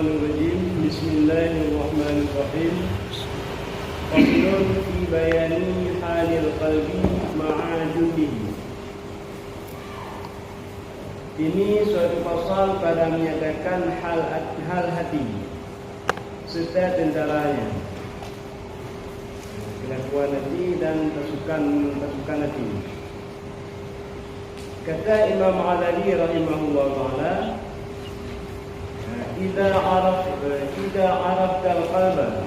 Minasyaitonirrajim. Bismillahirrahmanirrahim. Faslun fi bayani halil qalbi ma'a jundihi. Ini suatu pasal pada menyatakan hal hati serta tentaranya, kelakuan hati dan pasukan hati. Kata Imam Ghazali rahimahullah taala, Idza arafta al-qalba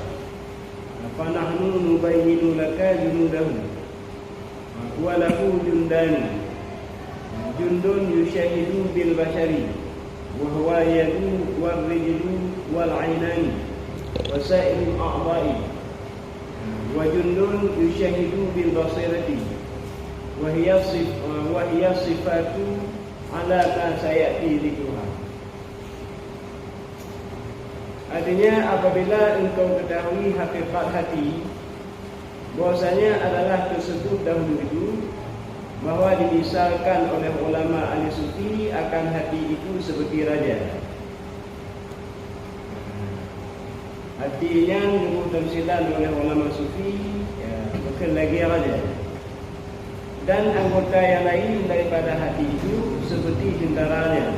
fa nahnu nubayyinu laka junudahu wa lahu jundan jundun yushahidu bil bashari wa huwa yadu wal rijlu wal aynani wa sa'irul a'dha'i wa jundun yushahidu bil basirati wa hiya sifatu ala ma sayati dhikruha. Artinya, apabila engkau ketahui hakikat hati, bahwasanya adalah tersebut dahulu itu, bahwa dimisalkan oleh ulama ahli sufi akan hati itu seperti raja. Artinya ditamsilkan oleh ulama sufi, bukan lagi raja. Dan anggota yang lain daripada hati itu seperti tentaranya.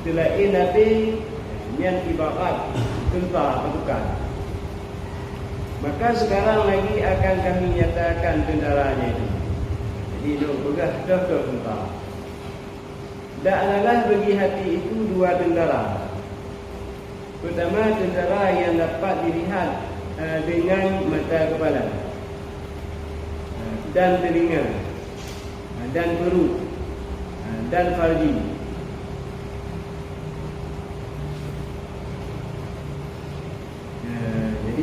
Selain Nabi yang ibarat tentara pasukan. Maka sekarang lagi akan kami nyatakan tentaranya itu. Jadi duk begah dah tentara. Dan adalah bagi hati itu dua tentara. Pertama, tentara yang dapat dilihat dengan mata kepala dan telinga dan perut dan farji.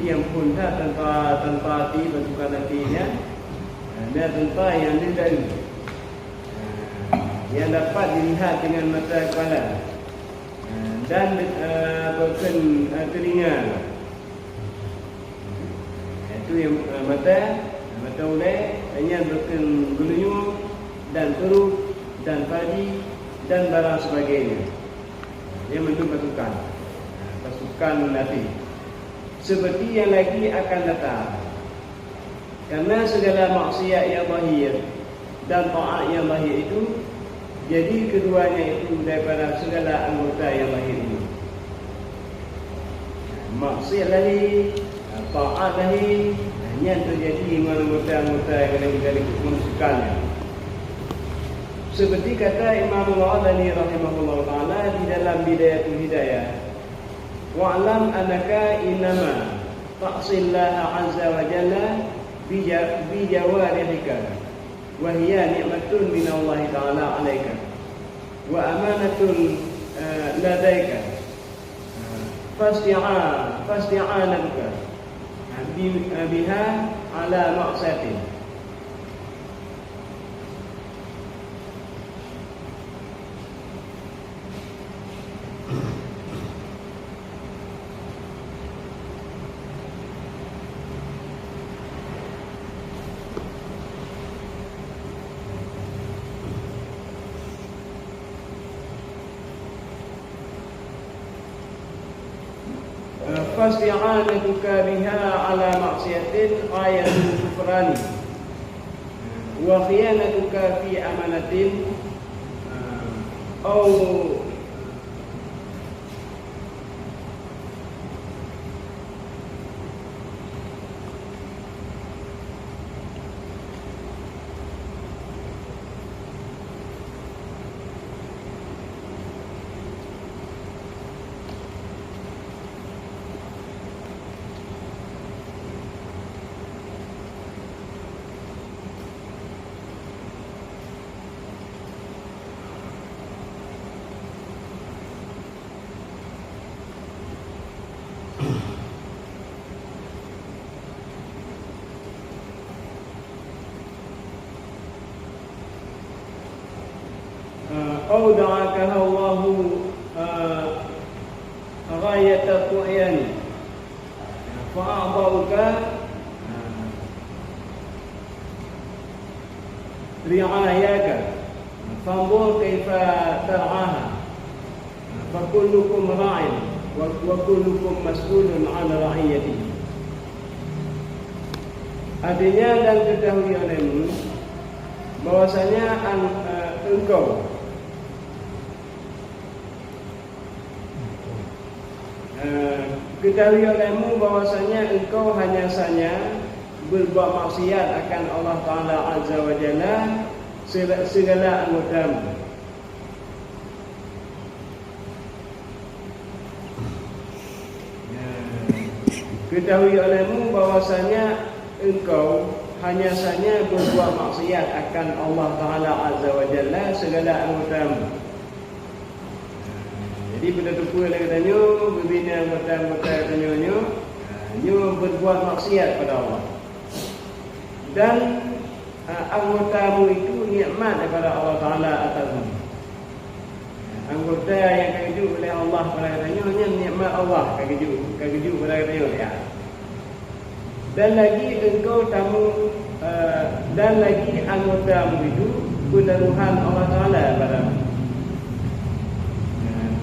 Yang pun tanpa hati pasukan hatinya, dan tentara yang didari, yang dapat dilihat dengan mata kepala dan bukan telinga. Itu yang mata oleh, yang bukan gelunyuk dan perut dan padi dan barang sebagainya. Yang bentuk pasukan hati. Seperti yang lagi akan datang. Karena segala maksiat yang zahir dan taat yang zahir itu, jadi keduanya itu daripada segala anggota yang zahir ini. Maksiat lahir, taat lahir, yang terjadi dengan anggota-anggota yang ada dari kemusikannya. Seperti kata Imam Ghazali rahimahullah taala di dalam Bidayatul Hidayah, wa'lam annaka innama ta'sillaha azza wa jalla bi jawarihika wa hiya ni'matun minallahi ta'ala 'alaika wa amanatun ladaika fasti'anatuka biha 'ala ma'siyatin. Fasti'anatuka biha ala maksiatin ayatul kufrani wa khiyanatuka fi amanatin au أودعك الله غاية الطغيان فأعطوك رعاياك فانظر كيف ترعاها فكلكم راع wa kullukum mas'ulun 'an ra'iyatihi. Artinya, dan ketahui olehmu bahwasanya engkau ketahui olehmu bahwasanya engkau hanya saja berbuat maksiat akan Allah Ta'ala Azza wa Jalla segala anggotamu. Ketahui olehmu bahwasanya engkau hanya saja berbuat maksiat akan Allah Ta'ala Azza wa Jalla segala anggotamu. Jadi pada tupu lagi tanya, berbina anggota-anggota tanya-tanya, nyo berbuat maksiat pada Allah. Dan anggotamu itu nikmat daripada Allah Ta'ala atasmu. Anggota yang kagiju oleh Allah pada katanya, hanya nikmat Allah kagiju pada katanya ya. Dan lagi engkau tamu dan lagi anggotamu itu penaruhan Allah Ta'ala padamu.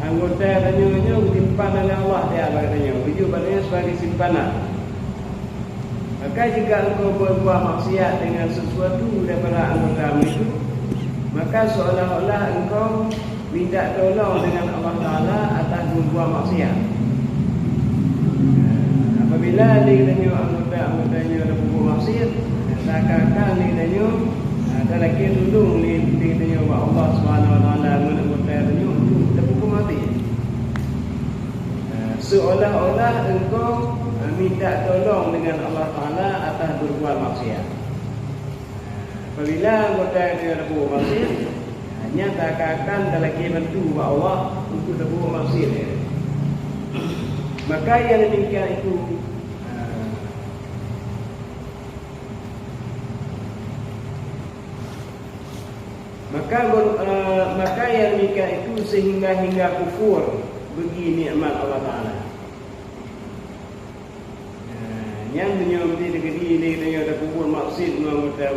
Anggota katanya simpan oleh Allah dia katanya, kagiju padanya sebagai simpanan. Maka jika engkau berbuat maksiat dengan sesuatu daripada anggotamu itu, maka seolah-olah engkau minta tolong dengan Allah Ta'ala atas berbuat maksiat. Apabila dia anggotanya ada berbuat maksiat, seakan-akan dia ada lagi tolong dia Allah Subhanahu Wa Ta'ala menanggotanya untuk terhukum mati. Seolah-olah engkau minta tolong dengan Allah Ta'ala atas berbuat maksiat. Apabila anggota dia ada berbuat maksiat, nyatakan tak lagi bantu Allah untuk berbuat maksiat. Maka yang demikian itu maka yang demikian itu sehingga kufur bagi nikmat Allah Ta'ala. Yang menyomti negeri ini dengan ada kubur maksud menganggota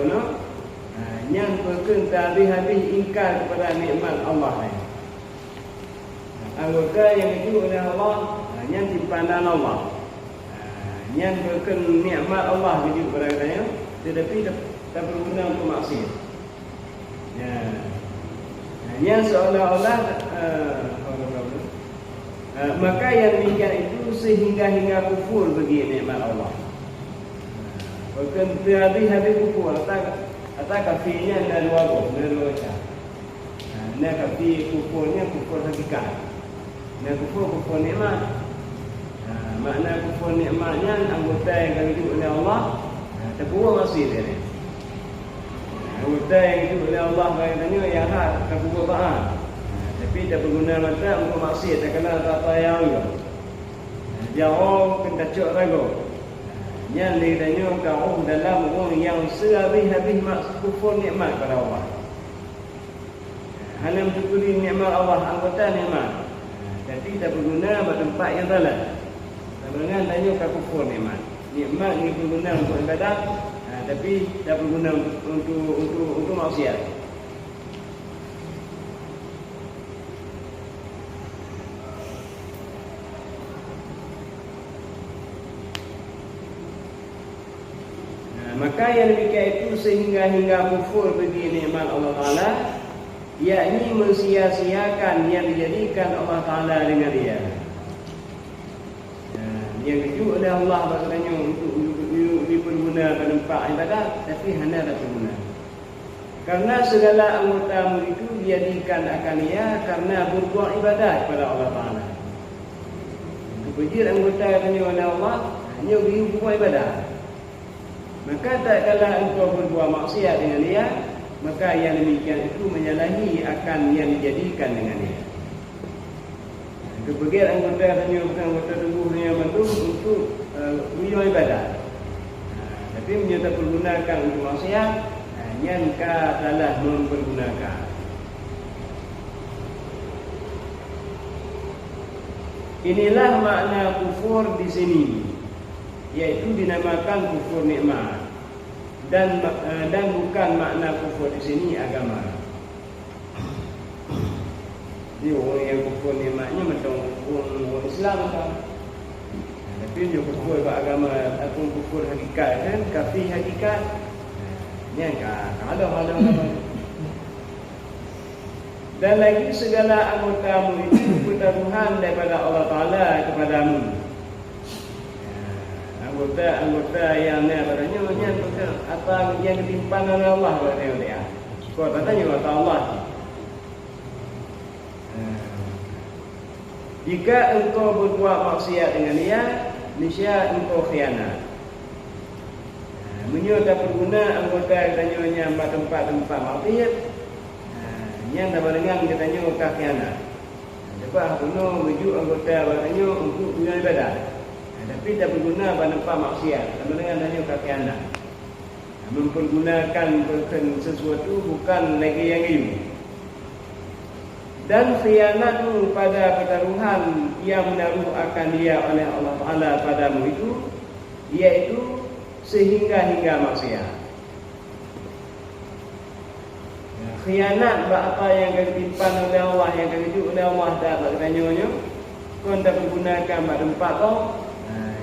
yang berkata habis-habis ingkar kepada nikmat Allah. Anggota yang itu oleh Allah, yang simpanan Allah, yang berkata nikmat Allah itu kepada katanya, tetapi tak berguna untuk maksiat. Yang seolah-olah maka yang demikian itu sehingga kufur bagi nikmat Allah. Bukan habis-habis kufur atau kafirnya ada dua macam. Nah kafir kufurnya kufur hakikat. Nah kufur nikmat. Makna kufur nikmatnya anggota yang dihidup oleh Allah terbuang masih dia. Anggota yang dihidup oleh Allah katanya yang hak terbuang taat. Tapi tak berguna mata untuk maksiat tak kena tak payah juga. Jauh kena cok ragu. Yang ditanya kau dalam orang yang sehabis-habis kufur nikmat pada Allah. Hanya mensyukuri nikmat Allah, anggota nikmat. Tapi tak berguna pada tempat yang salah. Tak berguna tanya kau kufur nikmat. Nikmat ini berguna untuk ibadat, tapi tak berguna untuk maksiat. Maka yang demikian itu sehingga kufur bagi nikmat Allah Ta'ala, yakni mensia-siakan yang dijadikan Allah Ta'ala dengan dia. Yang ditunjuk oleh Allah maksudnya untuk diperguna pada tempat ibadat, tapi hanya tak berguna. Karena segala anggota itu dijadikan akan dia karena berbuat ibadat kepada Allah Ta'ala. Kepujian anggota yang oleh Allah hanya berbuat ibadat. Maka tak kala engkau berbuat maksiat dengan dia, maka yang demikian itu menyalahi akan yang dijadikan dengan dia. Kebagian anggota tanya bukan anggota tubuhnya yang bantu untuk beribadah ibadat. Tapi menyata pergunakan untuk maksiat, yang ka salah mempergunakan. Inilah makna kufur di sini, yaitu dinamakan kufur nikmat, dan bukan makna kufur di sini agama. Dia orang yang kufur nikmatnya macam orang Islam kan. Tapi dia kufur agama ataupun kufur hakikat kan, kafir hakikat. Ni kan ada. Dan lagi segala anggotamu itu pertaruhan daripada Allah Ta'ala kepadamu. Anggota yang ni katanya apa yang ditimpan oleh Allah katanya dia. Kau katanya kata Allah. Jika engkau berbuat maksiat dengan dia, niscaya engkau khianat. Menyo tak berguna anggota katanya tempat-tempat maksiat. Yang dapat dengar katanya engkau khianat. Sebab kuno menuju anggota katanya untuk dunia ibadah. Tapi tak berguna pada tempat maksiat. Sama dengan hanya kaki anak mempergunakan sesuatu bukan lagi yang ilmu. Dan khianatmu pada pertaruhan yang menaruh akan dia oleh Allah Ta'ala padamu itu, iaitu sehingga-hingga maksiat. Khianat apa yang akan ditimpan oleh Allah, yang akan dijuk oleh Allah tak katanya kau tak pergunakan pada tempat kau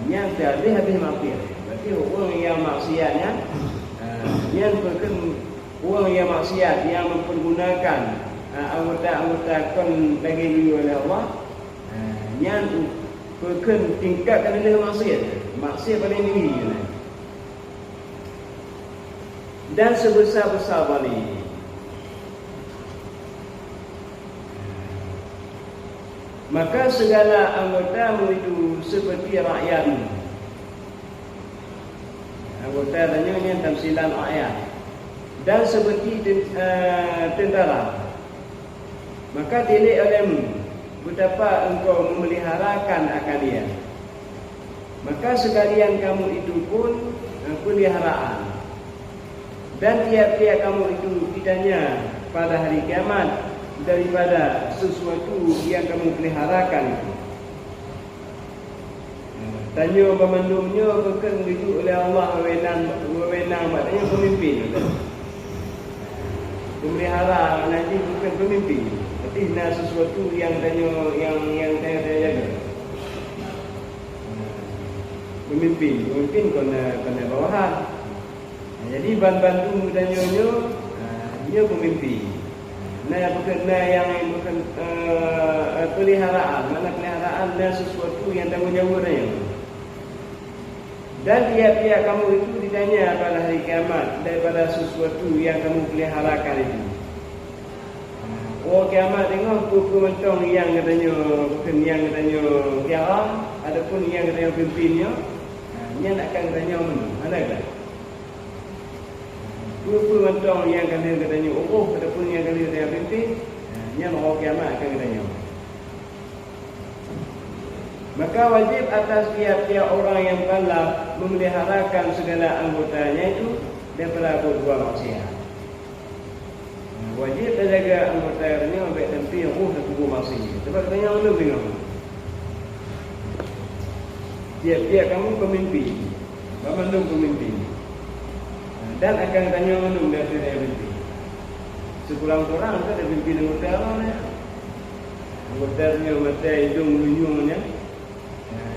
yang habis maksiat. Berarti orang yang maksiatnya yang orang yang maksiat yang mempergunakan anggota-anggota kon bagi diri oleh Allah yang tingkatkan dia maksiat pada diri dan sebesar-besar balik. Maka segala anggotamu itu seperti rakyatmu. Anggota tanya tamsilan rakyat. Dan seperti tentara. Maka tilik olehmu betapa engkau memeliharakan akan dia. Maka sekalian kamu itu pun peliharaan. Dan tiap-tiap kamu itu ditanya pada hari kiamat daripada sesuatu yang kamu peliharakan itu. Tanya pemandumnya bukan dijuk oleh Allah wewenang maknanya pemimpin. Pemelihara nanti bukan pemimpin. Tapi sesuatu yang tanya yang saya jaga. Pemimpin kena bawahan. Jadi bantu tanya dia pemimpin. Bukan peliharaan. Mana peliharaan dan sesuatu yang tanggungjawab dia. Dan tiap-tiap kamu itu ditanya pada hari kiamat daripada sesuatu yang kamu peliharakan itu. Kiamat tengok mentong yang katanya bukan yang katanya tiara, adapun yang katanya pimpinnya, dia nak akan katanya mana kan? Mentong yang katanya adapun yang katanya pimpin, yang kiamat akan katanya. Maka wajib atas tiap-tiap orang yang mukallaf memeliharakan segala anggotanya itu daripada berbuat maksiat. Wajib terjaga anggotanya sampai tempi satu maksiat. Sebab katanya Allah bingung. Tiap-tiap kamu pemimpin, pemandung pemimpin, dan akan tanya mandung dari dia pemimpin. Sekurang-kurang ada pemimpin anggota orang. Anggotanya mata hidung menyungnya.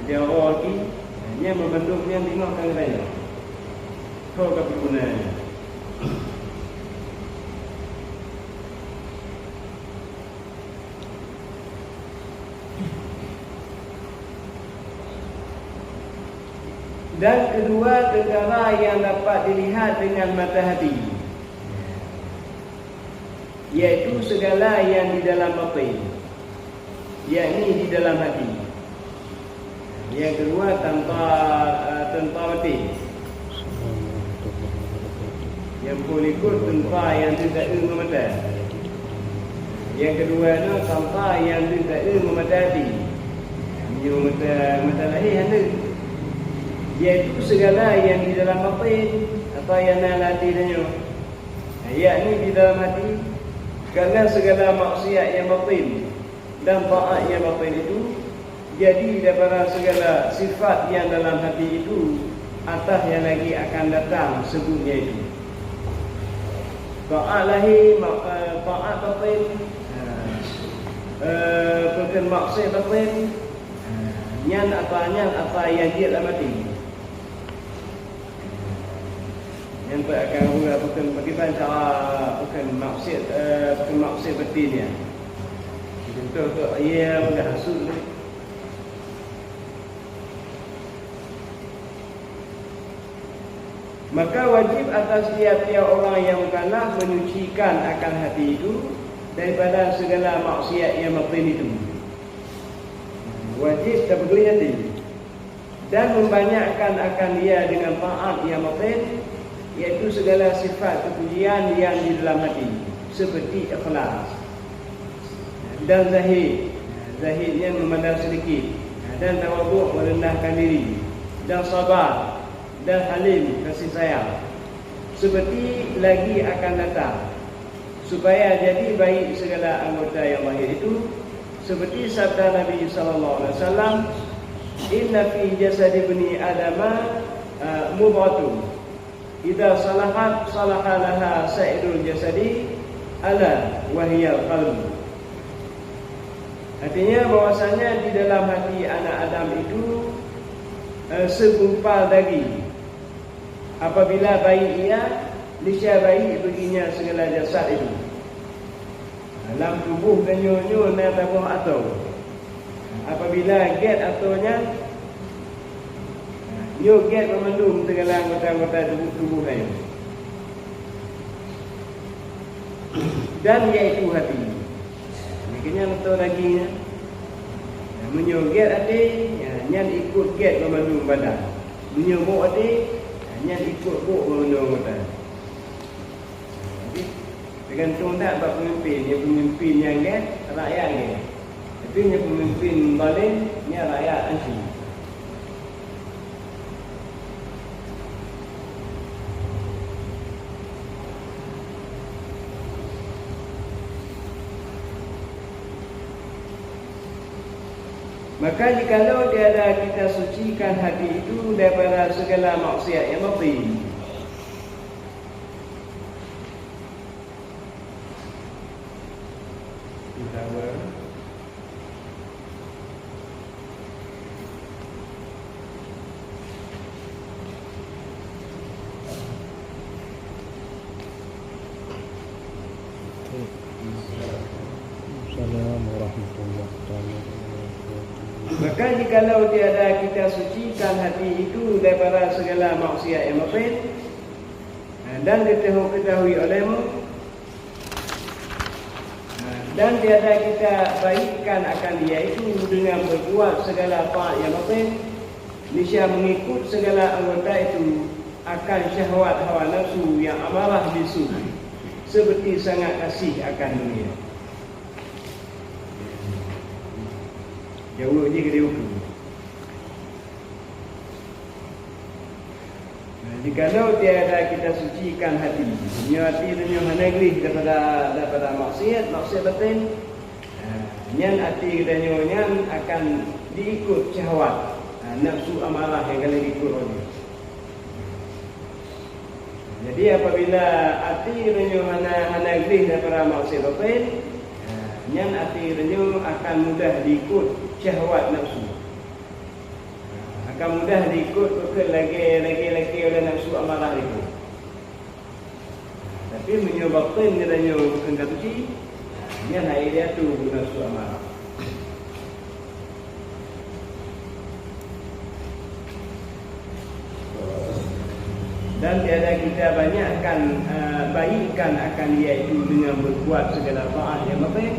Dia orang lagi yang memandung yang tengok kan katanya. Kau kepergunaannya. Dan kedua perkara yang dapat dilihat dengan mata hati, iaitu segala yang di dalam batin, yakni di dalam hati. Yang kedua tanpa batin. Yang berikut tanpa yang tidak ilmu mata. Yang kedua itu tanpa yang tidak ilmu mata hati. Ilmu mata lahir hanya. Iaitu segala yang di dalam batin atau yang dalam hati tanya. Yakni di dalam hati segala maksiat yang batin dan taat yang batin itu jadi daripada segala sifat yang dalam hati itu atas yang lagi akan datang sebutnya itu. Taat lahir, taat batin, bukan maksud batin nyan apa yang dia mati yang akan bukan bagaimana cara bukan maksud batinnya contoh ia sudah hasud maka wajib atas tiap-tiap orang yang mukallaf menyucikan akan hati itu daripada segala maksiat yang batin itu. Wajib tak peduli hati dan membanyakkan akan dia dengan taat yang batin, iaitu segala sifat kepujian yang di dalam hati seperti ikhlas dan zahidnya memandang sedikit dan tawaduk merendahkan diri dan sabar dan halim kasih sayang seperti lagi akan datang supaya jadi baik segala anggota yang lahir itu seperti sabda Nabi sallallahu alaihi wasallam, inna fi jasad ibni adama mudghatu idza salahat salaha laha sa'irul jasadi ala wa hiya qalb. Artinya bahwasanya di dalam hati anak Adam itu segumpal daging. Apabila baik ia, niscaya baik baginya segala jasad itu. Dalam tubuh ganyo-nyo na tabuh atau. Apabila get atonya, nyo get memandung segala anggota-anggota tubuh itu. Dan iaitu hati. Makanya betul dagingnya. Menyoget hati, nyan ikut get memandung badan. Menyobok hati, nyan ikut buk memandung badan. Tergantung tak buat pemimpin. Yang pemimpin yang get, rakyat get. Tapi yang pemimpin balik, ni rakyat ansi. Maka jikalau tiada kita sucikan hati itu daripada segala maksiat yang batin, Assalamualaikum warahmatullahi wabarakatuh. maka jikalau tiada kita sucikan hati itu daripada segala maksiat yang batin dan diketahui olehmu, dan tiada kita baikkan akan dia itu dengan berbuat segala taat yang batin, niscaya mengikut segala anggota itu akan syahwat hawa nafsu yang amarah bisu seperti sangat kasih akan dunia. Jauh je ke dia hukum. Jikalau tiada kita sucikan hati, dunia hati dunia negeri daripada maksiat batin, nyan hati kita nyan akan diikut syahwat, nafsu amarah yang kali diikut oleh. Jadi apabila hati dunia negeri daripada maksiat batin, nyan hati dunia akan mudah diikut syahwat nafsu, akan mudah diikut lagi oleh nafsu amarah itu. Tapi menyebabkan katanya bukan kata suci, dia nak dia tu nafsu amarah. Dan tiada kita banyakkan baikkan akan dia itu dengan berbuat segala taat yang baik,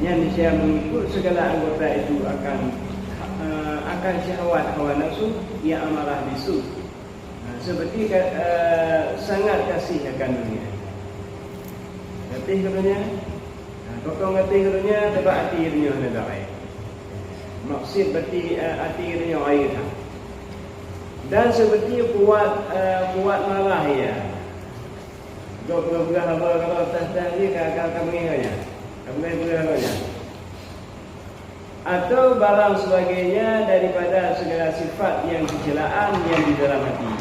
yang niscaya mengikut segala anggota itu akan syahwat hawa nafsu yang amarah bisu, seperti sangat kasih akan dunia. Katih katanya, potong katih katanya sebab hati dunia ada baik. Maksud berarti hati dunia air. Dan seperti kuat marah ya. Dua berapa kalau tas ni kakak mengingatnya. Atau barang sebagainya daripada segala sifat yang kecelaan yang di dalam hati.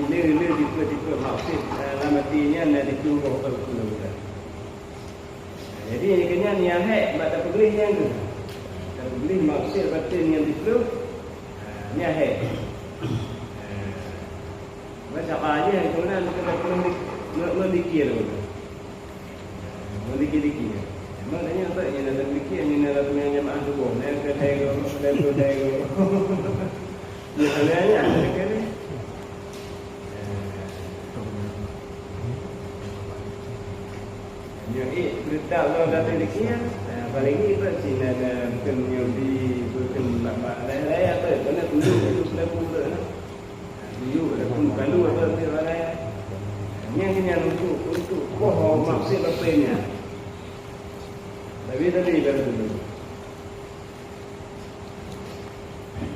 Jadi tipe-tipe maksud dalam hatinya dan ditunggu betul-betul. Jadi yang kena niat hak tak boleh yang tu. Tak boleh maksud batin yang itu niat hak. Macam aja yang kemudian kena mendikir tu. Mendikir-dikir. Maknanya apa yang dalam dikir ni dalam punya jemaah tu pun yang kedai go. Ya sebenarnya ada kan ni. Jadi berita kalau datang dikir paling ni apa sih ada bukan nyubi bukan lain-lain apa kena tunjuk selalu tu. Tunjuk pun kalau apa lain. Yang ini untuk maksud apa-nya. Tapi tadi baru dulu.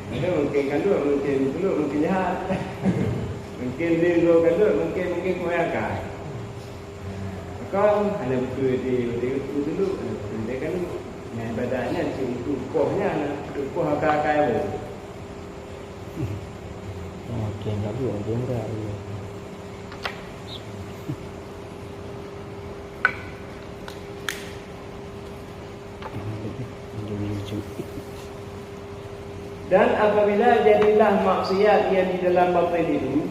Ada mungkin kandung, mungkin peluk, mungkin jahat. Mungkin dia kandung, mungkin kebanyakan. Kau hanya betul dulu. Dia kan yang badannya untuk kohnya, untuk koh akal-akal tu. Okey, enggak dulu, dia enggak. Dan apabila jadilah maksiat yang di dalam batin itu,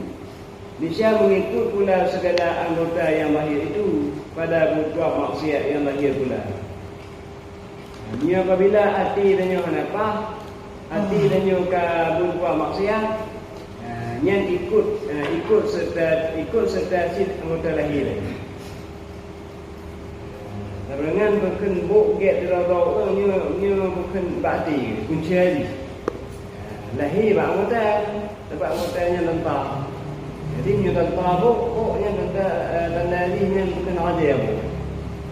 dia mengikut pula segala anggota yang lahir itu pada berbuat maksiat yang lahir pula. Ini apabila hati dan yang apa, hati dan yang berbuat maksiat, yang ikut serta si anggota lahir. Dengan bukan buk get dirau tu ni bukan bakti kunci lagi. Lahir bak anggota sebab anggotanya lentah. Jadi ni lentah buknya tanda ni bukan ajar bu.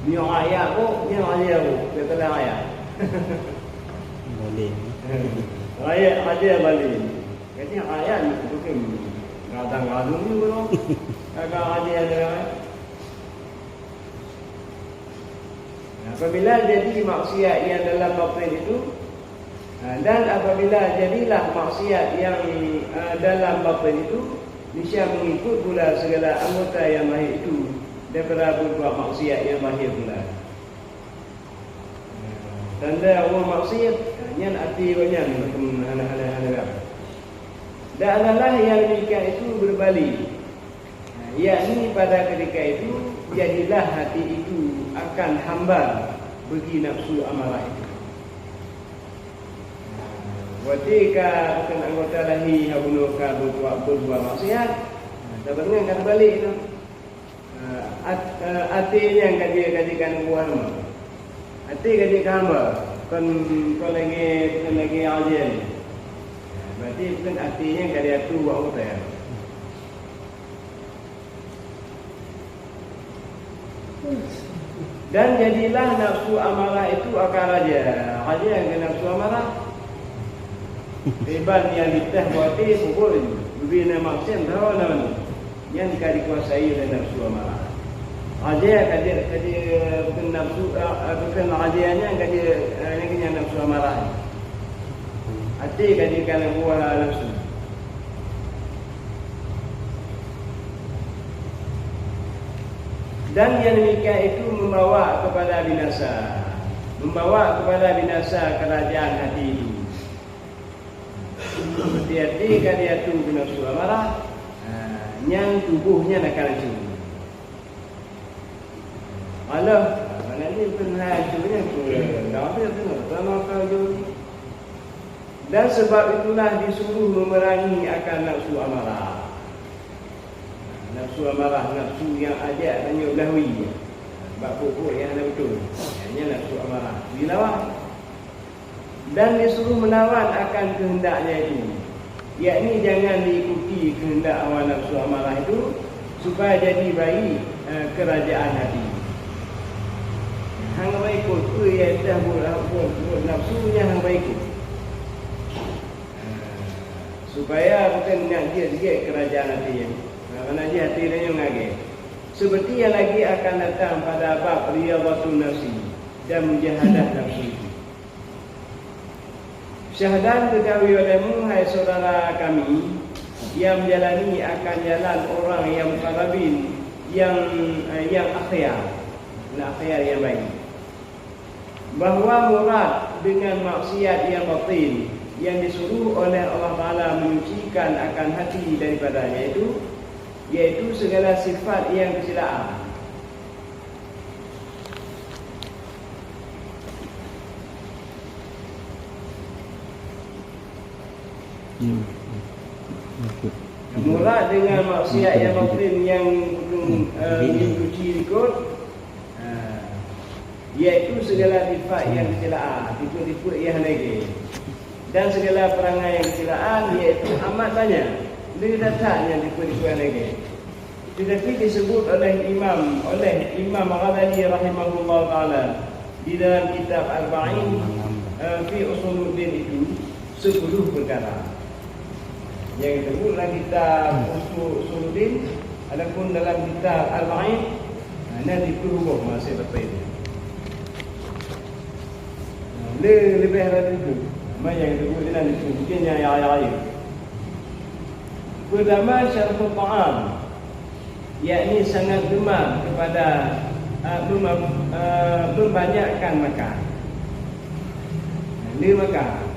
Ni ayat bu, ni ajar bu. Kata ayat. Boleh. Ayat ajar balik. Jadi ayat bukan gadang-gadung ni bro. Agak ajar dia. Apabila jadi maksiat yang dalam batin itu dan apabila jadilah maksiat yang dalam batin itu, niscaya mengikut pula segala anggota yang lahir itu daripada berbuat maksiat yang lahir pula. Tanda orang maksiat yang arti banyak macam hal-hal. Dan adalah yang demikian itu berbalik. Yakni pada ketika itu jadilah hati itu akan hamba bagi nafsu amarah itu. Ketika bukan anggota lahir habunuka berbuat maksiat, sebenarnya akan balik itu. Hatinya yang kajikan buah nama. Hati kajikan hamba. Kau lagi ajar. Berarti bukan hatinya yang kajikan tu buat apa ya. Dan jadilah nafsu amarah itu akan raja yang nafsu amarah. Hebat yang ditah buati pukul bina maksiat tahu nama yang dikuasai oleh nafsu amarah. Raja bukan nafsu bukan rajanya kaji nafsu amarah. Hati kajikan buah nafsu. Dan yang demikian itu membawa kepada binasa kerajaan hati itu. Hati-hati kan dia tu nafsu amarah, yang tubuhnya nak hancur. Allah, mana ni pun hancurnya pun. Dah apa tu? Lama kau. Dan sebab itulah disuruh memerangi akan nafsu amarah. Nafsu amarah, nafsu yang ajak tanya ulahwi. Bab pokok yang ada betul. Hanya nafsu amarah. Dilawan. Dan disuruh melawan akan kehendaknya itu. Yakni jangan diikuti kehendak awal nafsu amarah itu supaya jadi baik kerajaan hati. Hang baik ikut tu yang dah buat nafsunya hang baik ikut. Supaya bukan nak dia sikit kerajaan hati yang kerana dia hati dia yang ngage. Seperti yang lagi akan datang pada bab riyadhatun nafsi dan mujahadah nafsi. Syahadat ketahui olehmu hai saudara kami yang menjalani akan jalan orang yang muqarrabin yang akhir, yang baik. bahawa murad dengan maksiat yang batin yang disuruh oleh Allah Ta'ala menyucikan akan hati daripadanya iaitu segala sifat yang kesilaan. Murad dengan maksiat yang batin yang dicuci ikut iaitu segala sifat yang kesilaan, tipu-tipu yang negatif, dan segala perangai yang kesilaan iaitu amat banyak. Dia datangnya tipu-tipu yang negatif. Tetapi disebut oleh Imam Ghazali rahimahullah taala di dalam kitab Arba'in fi Usuluddin itu 10 perkara. Yang disebut dalam kitab Usuluddin, adapun dalam kitab Arba'in nanti berhubung masih betul itu. Lebih dari itu, macam yang disebut dalam itu mungkin yang ayat-ayat. Pertama, syaraful ta'am, yakni sangat gemar kepada membanyakkan makan. Dia makan.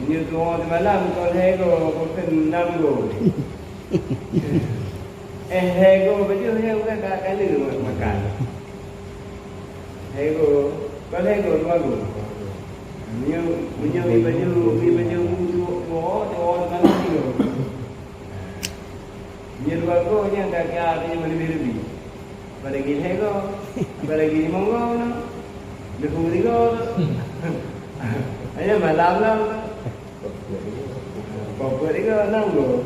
Như tôi mà làm con hego có cần 5 go. Hego bây giờ hego cái lửa mà makan. Hego, con hego 2 go. Punya baju butuh kan itu. Punya 2 go yang kakak punya lebih-lebih. Pada gini hego, pada gini monggo no. Dehuri go. Ayo malam. Pokok ni kan nanggo.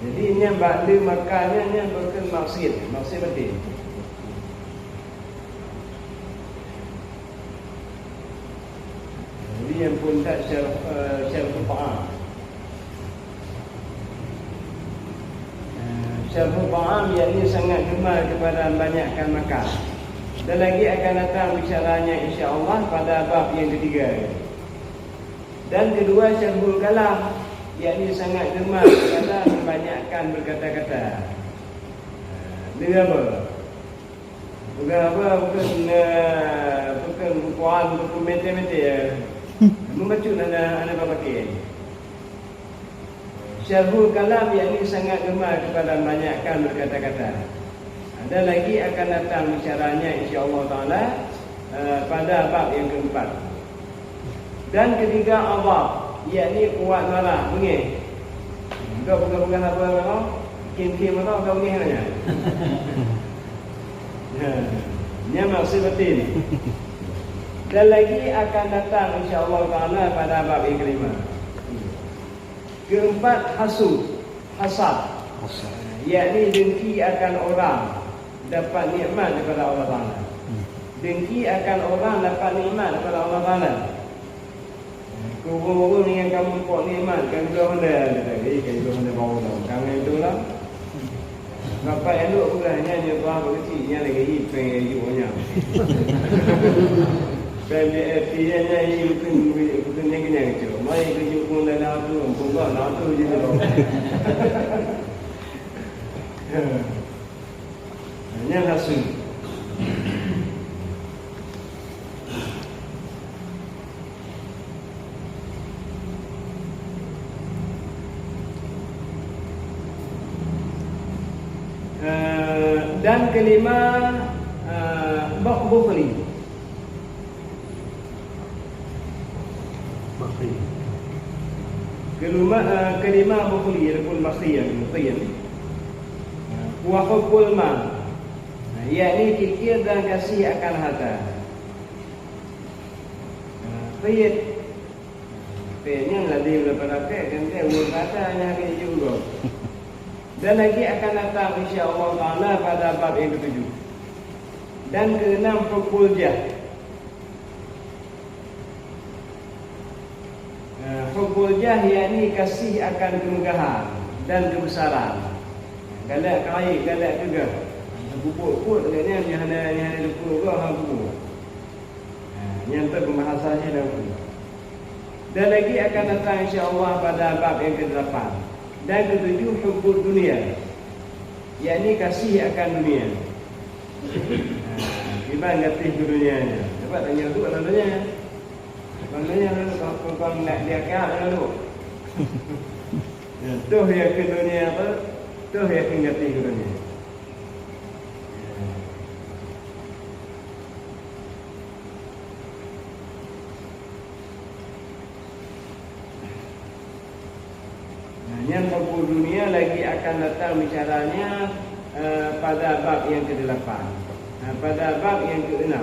Jadi ini bakli makannya ni bukan maksud betul. Jadi yang pun tak syaraf ta'am. Syaraf ta'am yakni sangat gemar kepada banyakkan makan. Dan lagi akan datang bicaranya insya-Allah pada bab yang ketiga. Dan kedua syarhul kalam, yakni sangat gemar kepada membanyakkan berkata-kata. Dengan apa? Bukan Quran, bukan mete-mete. Membaca anda pakai. Syarhul kalam yakni sangat gemar kepada membanyakkan berkata-kata. Dan lagi akan datang bicaranya insya-Allah taala pada bab yang keempat. Dan ketiga adab, yakni kuat marah, bengih. Kau bukan apa kau? Kim kau bengih aja. Ini maksud betul. Dan lagi akan datang insya-Allah taala pada bab yang kelima. Keempat hasad. Yakni dengki akan orang dapat nikmat daripada Allah Ta'ala. Dengki akan orang dapat nikmat daripada Allah Ta'ala. Kurung-kurung yang kamu buat nikmat, kan dua benda. Kan dua benda baru tau. Kamu itu lah. Bapak elok pula hanya berapa kecil. Yang lagi ipeng yang hidupnya. PBFP hanya bukan yang kecil. Mari kerja pun dalam tu. Punggung dalam tu je tu. Hanya hasil. Dan kelima bukhli. Kelima bukhli ataupun makhiyah. Wa hubbul mal, yakni kikir dan kasih akan harta. Payetnya lagi daripada payet kan dia urut hartanya hari juga. Dan lagi akan datang insya-Allah taala pada bab yang ketujuh. Dan keenam hubbul jah. Hubbul jah yakni kasih akan kemegahan dan kebesaran. Galak kaya, galak juga. Bubuk-bubuk dengan yang ada lupa ke hang bubuk. Yang tu pembahasannya dah. Dan lagi akan datang insya-Allah pada bab yang ke-8. Dan ke-7 hubbud dunia. yakni kasih akan dunia. Iman ngatih ke dunianya. Dapat tanya tu kalau tanya. Kalau tanya kau nak dia kaya dulu. Tuh yang ke dunia apa? Tuh yang ngatih ke dunia. Yang mampu dunia lagi akan datang bicaranya pada bab yang ke-8. Pada bab yang ke-6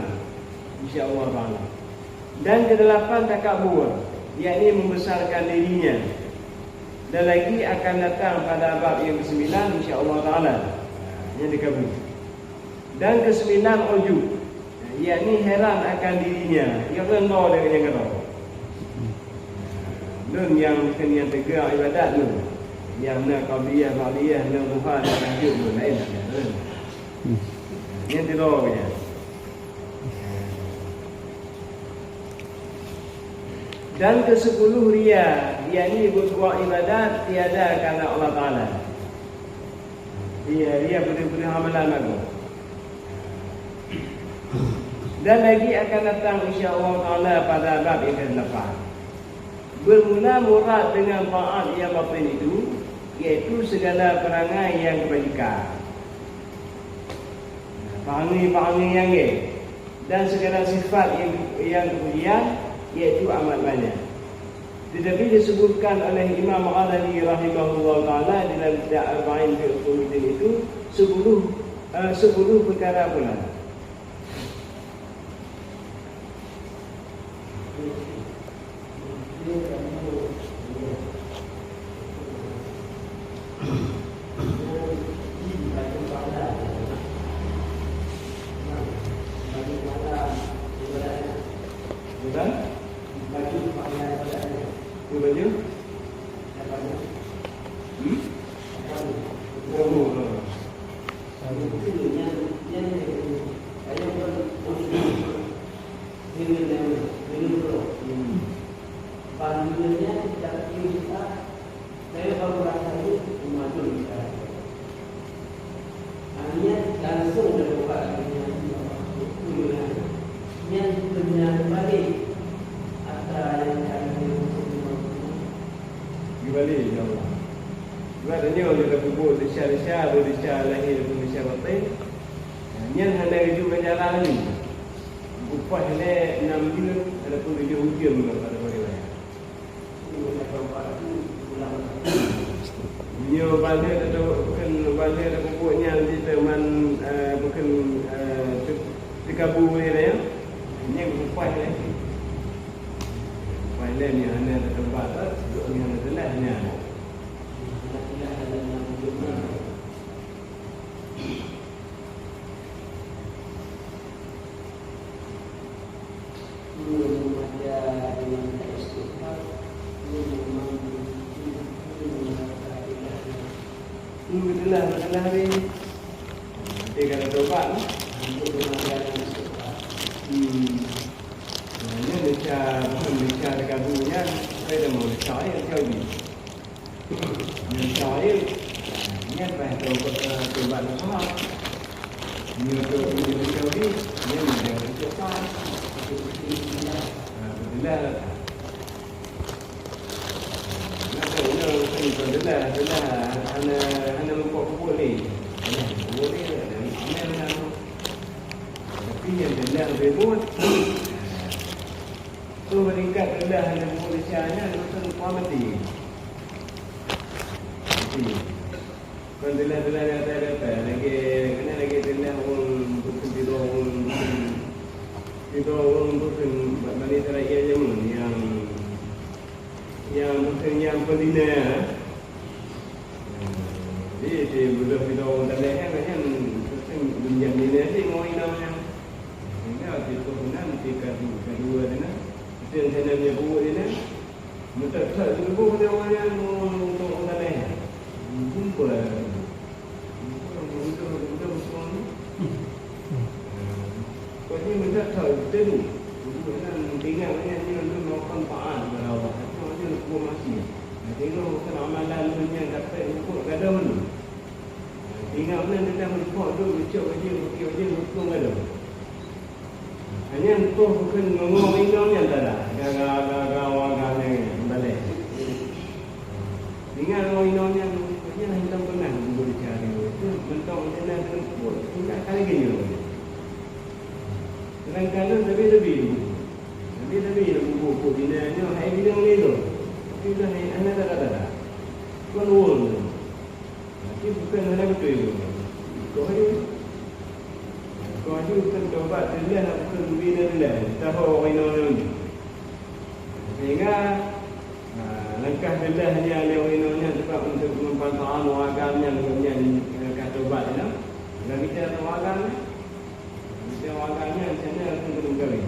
insya-Allah taala. Dan ke-8 takabur, yakni membesarkan dirinya. Dan lagi akan datang pada bab yang ke-9 insya-Allah taala. Yang dikabul. Dan ke-9 ujub, yakni heran akan dirinya, yang rendah dengan yang rendah. Nun yang kena tegak ibadat nun. Yang nak qadiyah, ma'liyah, nak ruhan, nak tahajud nun lain tak. Yang tidur punya. Dan ke-10 riya, yakni berbuat ibadat tiada kerana Allah Taala. Riya boleh amalan aku. Dan lagi akan datang insya-Allah Taala pada bab yang ke-8. Bermula murad dengan taat yang batin itu, iaitu segala perangai yang kebajikan. Perangai-perangai yang baik dan segala sifat yang kemuliaan, iaitu amat banyak. Tetapi disebutkan oleh Imam Ghazali rahimahullah taala dalam kitab Arba'in fi Usuluddin itu 10 perkara pula. Nak dia meliput tu, ucap aja, ukir aja, hukum ada. Hanya tu bukan ngomong minumnya tak ada. Gagal-gagal balik. Dengan orang minumnya, dia lah hitam pernah boleh cari. Itu bentuk macam mana terput, tinggal kali gini. Kadang-kadang lebih-lebih. Lebih-lebih buku binanya, hai bidang ni tu. Tapi dah anak tak. Tuan urun tu. Tapi bukan hanya betul itu. Kau ada bukan tobat dia nak bukan bina dia. Tahu orang ini. Sehingga langkah dia hanya oleh orang ini sebab untuk mempantakan wagamnya dengan kata tobat dia. Dan kita tahu wagamnya. Kita wagamnya macam mana akan berkali.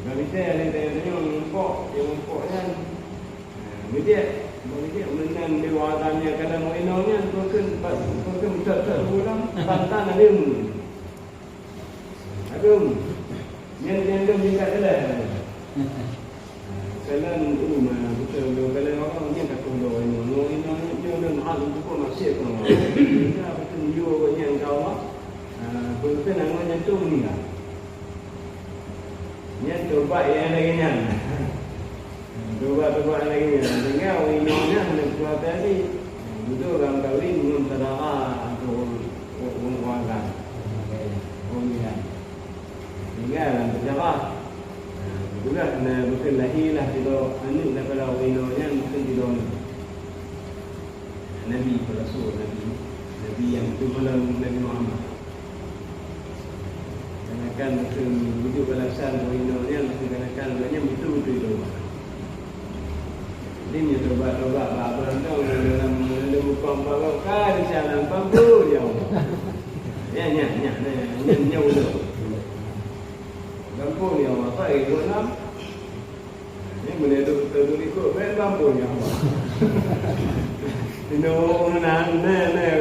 Kalau kita ada yang kan. Dia menang di wadannya kadang inaunya bukan tak ulang tantan ada yang juga ada kalau betul kalau orang dia tak tahu inaunya dia mahal untuk masih kalau kita betul juga yang kau betul namanya tu ni lah yang coba yang lainnya Coba lagi ni. Tinggal winonnya nak buat tadi. Duduk orang kahwin belum sedara untuk menguangkan. Menguangkan. Tinggal dalam sejarah. Juga kena bukan lahirlah kita anak daripada winonnya bukan kita Nabi Rasul Nabi yang itu malam Nabi Muhammad. Kadang-kadang bukan wujud balasan winonnya kadang-kadang banyak betul-betul itu. Dia ni tobat-tobat apa tahu dalam bukan bawa di jalan pampu jauh. Nya ulo. Pampu ni apa itu nam? Ni boleh tu ikut pampu ni apa? Ini orang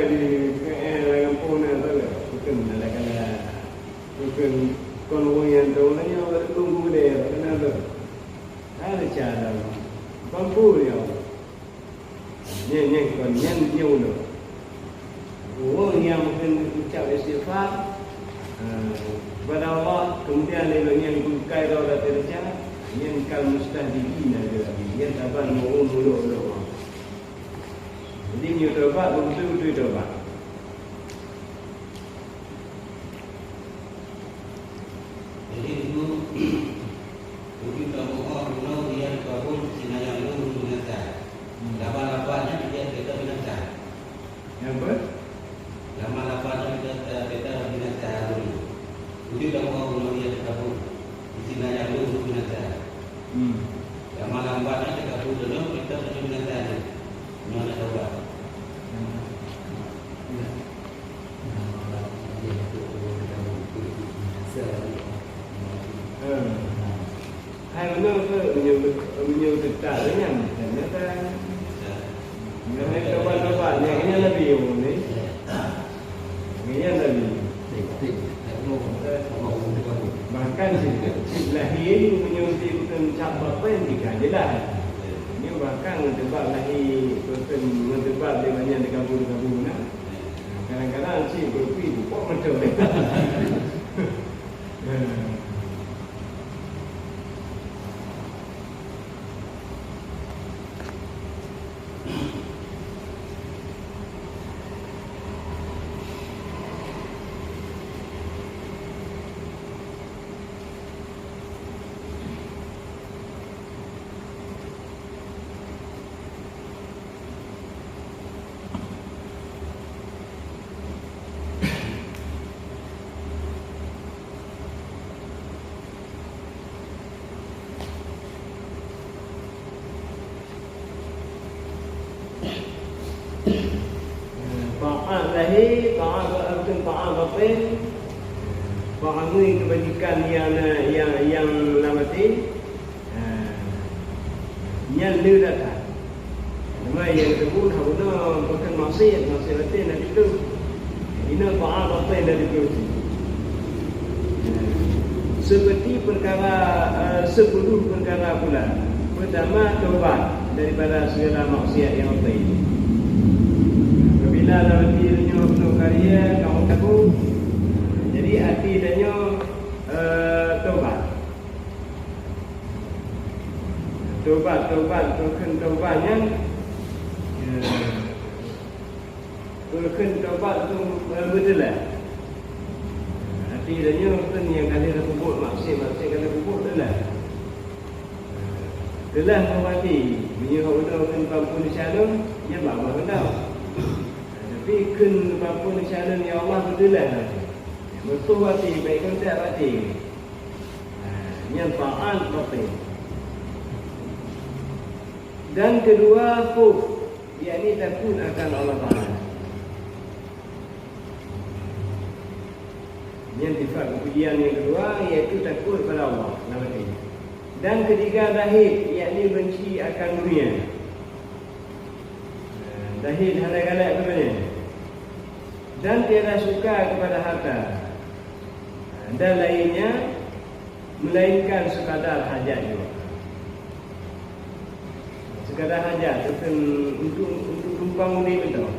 di pampu ni tu bukan ada bukan kalau yang tu ni orang tunggu dia kenapa? Ada cara. Pampu dia. Kon nyen dulu. Orang yang mungkin ucap istighfar kepada Allah kemudian dia yang bukai dah terja yang kal mustahdiqin ada yang taban mau mulu. Jadi ni tobat betul-betul tobat. Jadi itu mungkin kamu orang dia kabul sinaya lu binasa. Lama-lamanya dia kita binasa. Yang apa? Lama-lamanya kita binasa dulu. Mungkin kamu orang dia kabul sinaya lu binasa. Lama-lamanya kita kabul dulu kita binasa. Mana tahu. Hai benar ke menyebut tak dengan ternyata dengan tobat-tobat yang ini lebih unik. Ini lebih bahkan si lahir menyebut bukan cabang apa yang dikajilah. Ini bahkan tebak lahir bukan tebak dia banyak dekabur-kabur nak. Kadang-kadang si berpi kok macam ta'at lahir, ta'at batin, fahami kebajikan yang lamati, yang dia datang. Nama yang tersebut harusnya bukan maksiat batin dan itu. Ini ta'at batin dan itu. Seperti perkara 10 perkara pula. Pertama, taubat daripada segala maksiat yang batin. bila hati danyo penuh karya kamu takut. Jadi hati danyo tobat. Tobatnya Turkan tobat tu betul lah. Hati danyo kan yang kali tersebut maksud kali tersebut tu lah. Telah mengobati menyuruh kan pampun shalom dia bawa tahu. Tapi kan pampun shalom ya Allah betul lah. Betul hati baik kan tak hati. Yang taat batin. Dan kedua kuf, yakni takut akan Allah Taala. Yang sifat kepujian yang kedua iaitu takut kepada Allah. Dan ketiga dahil, yakni benci akan dunia. Dahil halal-halal sebenarnya. Dan tiada suka kepada harta. Dan lainnya melainkan sekadar hajat juga. Sekadar hajat untuk tumpang mudik betul.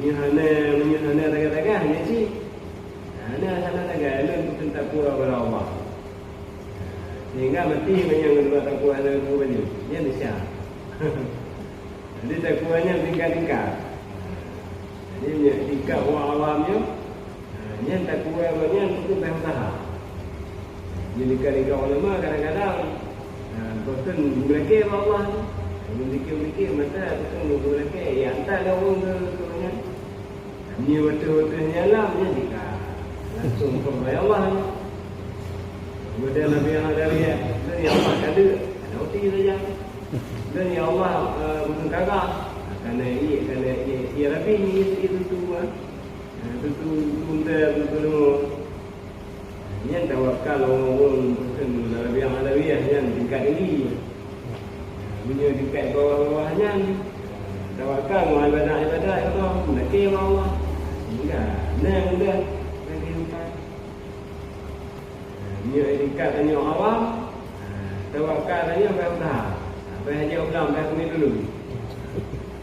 Menyahana tagah-tagah ni sih. Ana sana tagah lalu untuk takwa kepada Allah. Sehingga mati yang kedua takwa ada dua ni. Dia bisa. Jadi takwanya tingkat-tingkat. Jadi tingkat orang awamnya yang takwanya itu tahap-tahap. Jadi tingkat ulama kadang-kadang bahkan mereka Allah memiliki mata bukan mereka yang tak ada orang tu ni betul-betulnya lah dia langsung kepada Allah. Kemudian Nabi yang ada lihat dan ya Allah ada uti saja. Dan ya Allah bukan kagak kerana ia Rabbi ni itu tu bunda yang tawakal orang bukan Nabi yang ada lihat yang tingkat ini punya tingkat bawah-bawahnya tawakal mau ibadah Allah nakir Allah sehingga mudah dia tingkat tanya awam tawakal tanya berapa apa haji ulang dah ni dulu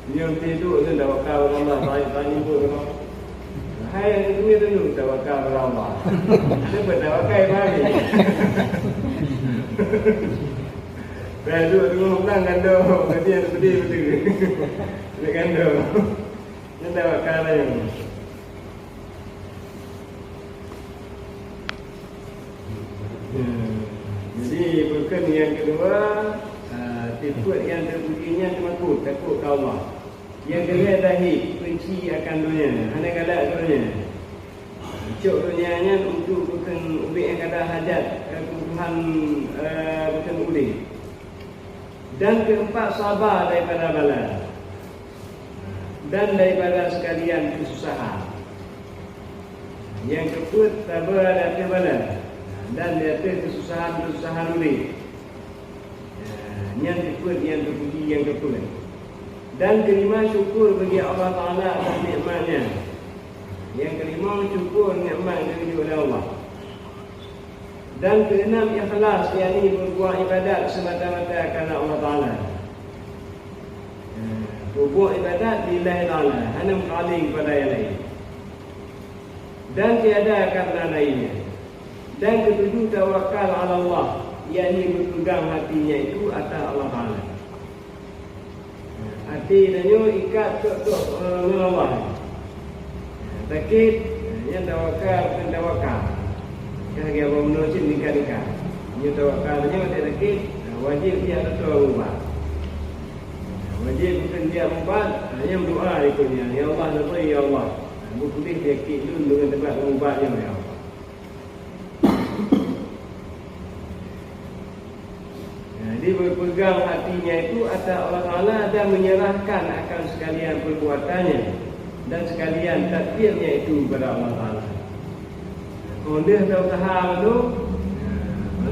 dia tidur tu tawakal Allah tanya pun hai ni dulu tawakal Allah dia bertawakal bagi Duduk ulang kandung dia sedih betul dia kandung dia tawakal yang jadi bukan yang kedua sifat yang terpujinya takut ke Allah. Yang kedua dahil benci akan dunia. Hanya galak dunia. Cuk dunianya untuk bukan ubik yang kata hajat kebutuhan bukan ubik. Dan keempat sabar daripada bala. Dan daripada sekalian kesusahan. Yang keempat sabar daripada bala. Dan di atas kesusahan ubik. Yang keempat yang terpuji yang keempat. Dan kelima syukur bagi Allah Ta'ala atas nikmatnya. Yang kelima syukur nikmat yang diberi oleh Allah. Dan keenam ikhlas, yakni berbuat ibadat semata-mata kerana Allah Ta'ala. Berbuat ibadat lillahi ta'ala, hanya mengkaling kepada yang lain. Dan tiada kerana lainnya. Dan ketujuh tawakal ala Allah, yakni berpegang hatinya itu atas Allah Ta'ala. Hati danyo ikat tok dengan Allah. Sakit yang tawakal bukan tawakal. Yang dia bermenung nikah-nikah. Yang tawakalnya mati sakit, wajib dia betul ubat. Wajib bukan dia ubat, hanya berdoa ikutnya. Ya Allah, lebih ya Allah. Bukti dia sakit dulu dengan tempat ubatnya ya Allah. Dia berpegang hatinya itu atas Allah Ta'ala dan menyerahkan akan sekalian perbuatannya dan sekalian takdirnya itu kepada Allah Ta'ala. Kalau dia dah usaha tu,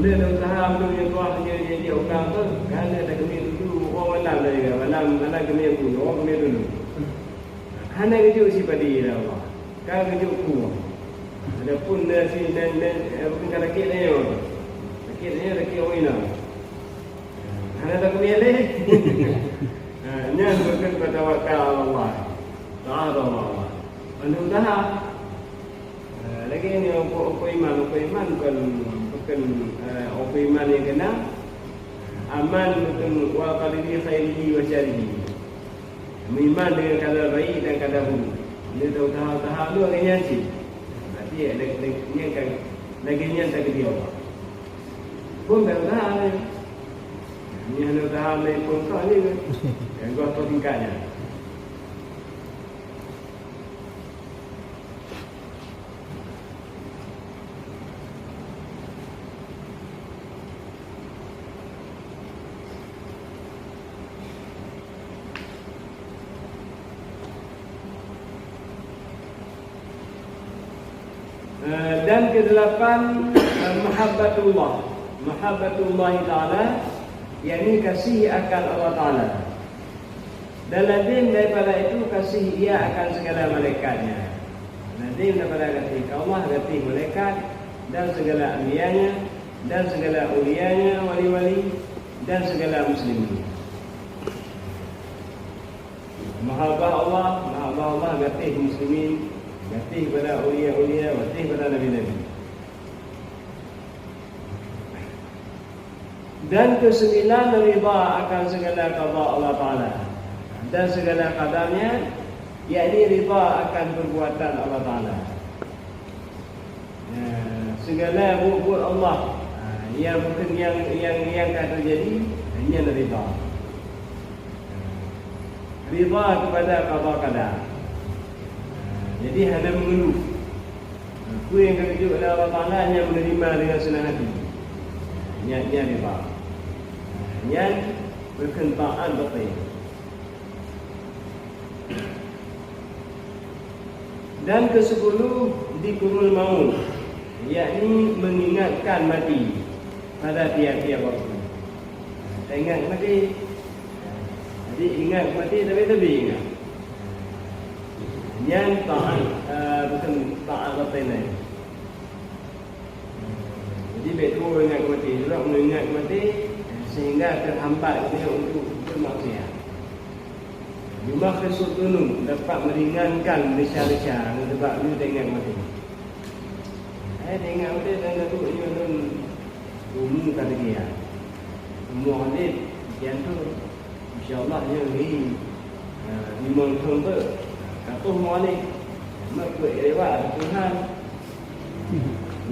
yang tuan dia orang tu, kan dia dah kemil dulu, orang malam dah juga, malam kemil pun, orang kemil dulu. Hanya kejut si padi dah Allah, kan kejut ku. Adapun si dan bukan rakit dia, rakit orang ini. Hanya tak kemil ni. Nya bukan bertawakal Allah. taat Allah. Mudah-mudahan lagi ni apa iman bukan apa iman yang kena aman bukan wa qadri khairihi wa syarrihi. Iman dengan kadar baik dan kadar buruk. Dia tahu tahap tu agaknya sih. Berarti dia kan lagi nya tak dia Allah. Pun dah ni hanya tahap ni pun kau ni kan gua tu tingkatnya. Dan kedelapan mahabbatullah ta'ala, yakni kasih akan Allah Ta'ala. Dan lazim daripada itu kasih ia akan segala malaikatnya. Lazim daripada kasih Allah, kasih malaikat dan segala anbiyanya dan segala uliyanya, wali-wali dan segala muslimin. Mahabbah Allah kasih muslimin, kasih pada ulia-ulia, kasih pada nabi-nabi. Dan kesembilan ridha akan segala qada Allah Ta'ala dan segala qadarnya, yakni ridha akan perbuatan Allah Ta'ala. Segala buat Allah yang bukan yang akan terjadi hanya ridha. Ridha kepada qada qadar. Jadi hanya mengeluh. Aku yang kerja oleh Allah Ta'ala hanya menerima dengan senang hati. Nya ridha. Yang berkentaan betul. Dan ke-10 dzikrul maut, yakni mengingatkan mati pada tiap-tiap waktu. Tak ingat mati. Jadi ingat mati tapi ingat. Yang taat bukan taat betul ni. Jadi betul ingat mati, juga mengingat mati sehingga terhambat dia untuk bermaksiat. Jumlah kesutunun dapat meringankan lesha-lesha sebab dia tengok mati. Tengok mati dan tu dia pun umum kata dia. Semua hadis yang tu insya-Allah dia ni memang contoh kata semua ni mak lewat Tuhan.